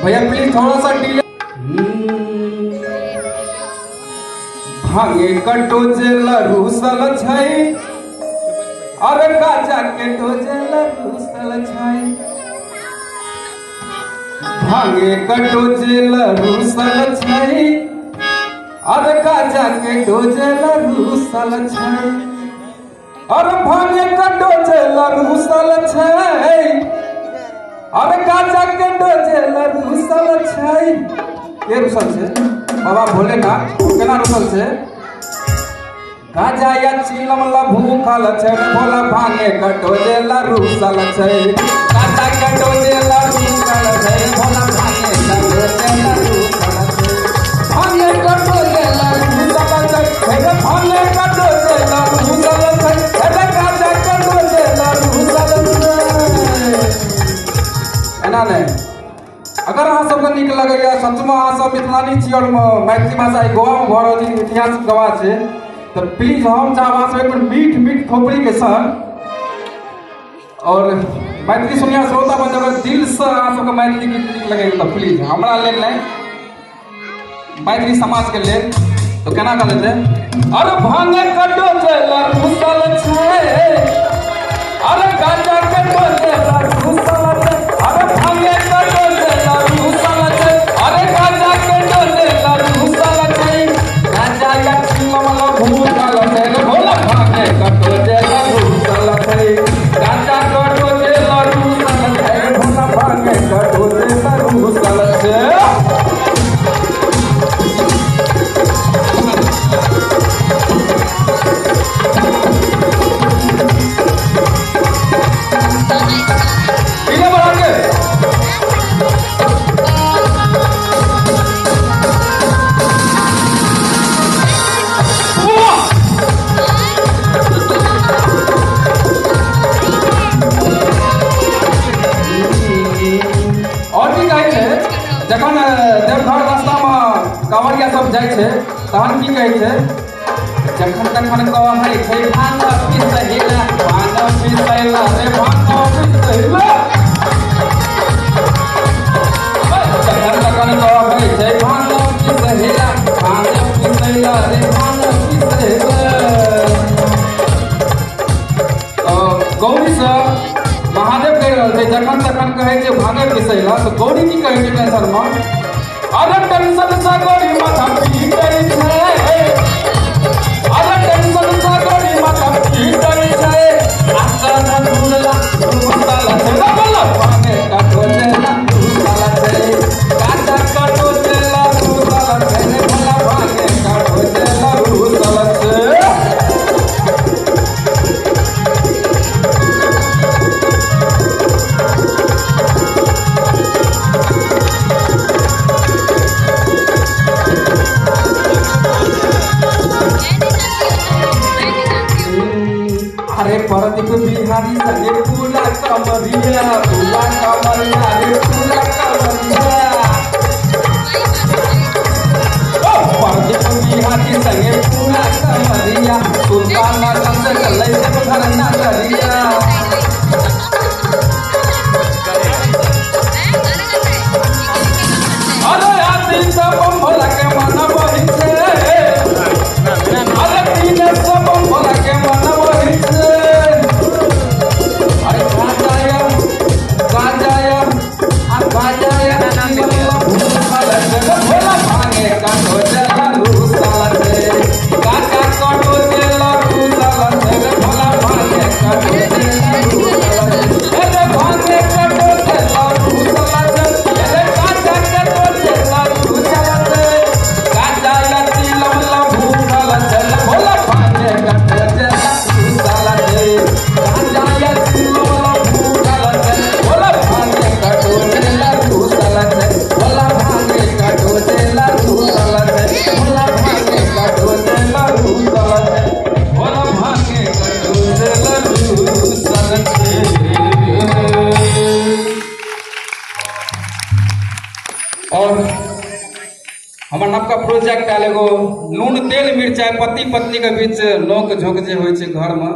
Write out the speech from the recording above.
भैया प्लीज थोड़ा सा डिले। भांगे कटो जेल रूसल छै, अरे गाजा के डोजेल रूसल छै। भांगे कटो जेल रूसल छै, अरे गाजा के डोजेल रूसल छै। अरे भांगे कटो जेल रूसल छै, अरे गाजा के डोजेल रूसल छै। के रूसल छै? बाबा भोलेनाथ केना रूसल छै? गाजा या चिलम ला भूखल छै, भोला भांगे कटो जेल रूसल छै। गाजा कटो जेल रूसल छै, भोला भांगे कटो जेल रूसल छै। भांगे कटो जेल रूसल छै, हे भांगे कटो जेल रूसल छै, हे गाजा कटो जेल रूसल छै। एना नहीं, अगर अहाँ सबके नीक लगैया, सचमे अहाँ सब मिथिलानी छी और मैथिली भाषा गोवा में भऽ रहल छै, इतिहास गवाह छै, तो प्लीज हम चाहब अहाँ सब एक मीठ मीठ खोपड़ी के संग और मैथिली सुनिया श्रोता बन जब दिल से अहाँ सबके मैथिली गीत नीक लगैया तो प्लीज हमरा लेल नहीं, मैथिली समाज के लेल तो केना कर देते? अरे भांगे कटो जेल रूसल छै, अरे गाजा कटो जेल रूसल छै, अरे भांगे कटो जेल रूसल छै, अरे गाजा कटो जेल रूसल छै। गाजा या चिलम ला भूखल छै, भोला भांगे कटो जेल रूसल छै। गाजा कटो जेल रूसल छै, भोला भांगे कटो जेल रूसल छै। जखन देवघर रास्ता में कांवरिया सब जाय छै तहन की कहै छै? जखन तखन कहै छै भांग पिसैला, भांग पिसैला रे भांग पिसैला। जखन तखन कहै छै भांग पिसैला, भांग पिसैला रे भांग पिसैला। गौरी से महादेव कह रहल छै जखन तखन कहै छै भांगे पिसैला, तो गौरी की कहै छै टेंशन में? अरे टेंशन से गौरी माथा पीटै छै, अरे टेंशन से गौरी माथा पीटै छै। आसन झूला रूसल छै, बोला भांगे कटो जेल रूसल छै। गाजा कटो जेल रूसल छै, बोला भांगे कटो जेल रूसल छै। अरे प्रदीप बिहारी संगे पूरा कमरिया, पूरा कमरिया रे पूरा कमरिया। प्रदीप बिहारी संगे पूरा कमरिया, सुल्तान से चले जब घर नगरिया। अरे आदि सब भोला के मन बहि छै, अरे तीन सब भोला के मन बहि छै। अरे गाजाया गाजाया गाजाया भूखल छै, भोला भांगे कटो जेल रूसल छै। गाजा कटो जेल रूसल छै, भोला भांगे कटो जेल रूसल छै। अरे भांगे कटो जेल रूसल छै, अरे गाजा कटो जेल रूसल छै। गाजा या चिलम ला भूखल छै, भोला भांगे कटो जेल रूसल छै। गाजा या चिलम ला भूखल छै, भोला भांगे कटो जेल रूसल छै। भोला भांगे कटो जेल रूसल छै, भोला भांगे कटो जेल रूसल छै, भोला भांगे कटो जेल रूसल छै। और हमर नवका प्रोजेक्ट आयल एगो नून तेल मिर्चाई पति पत्नी के बीच नोक झोंक जे होइ छै घर में,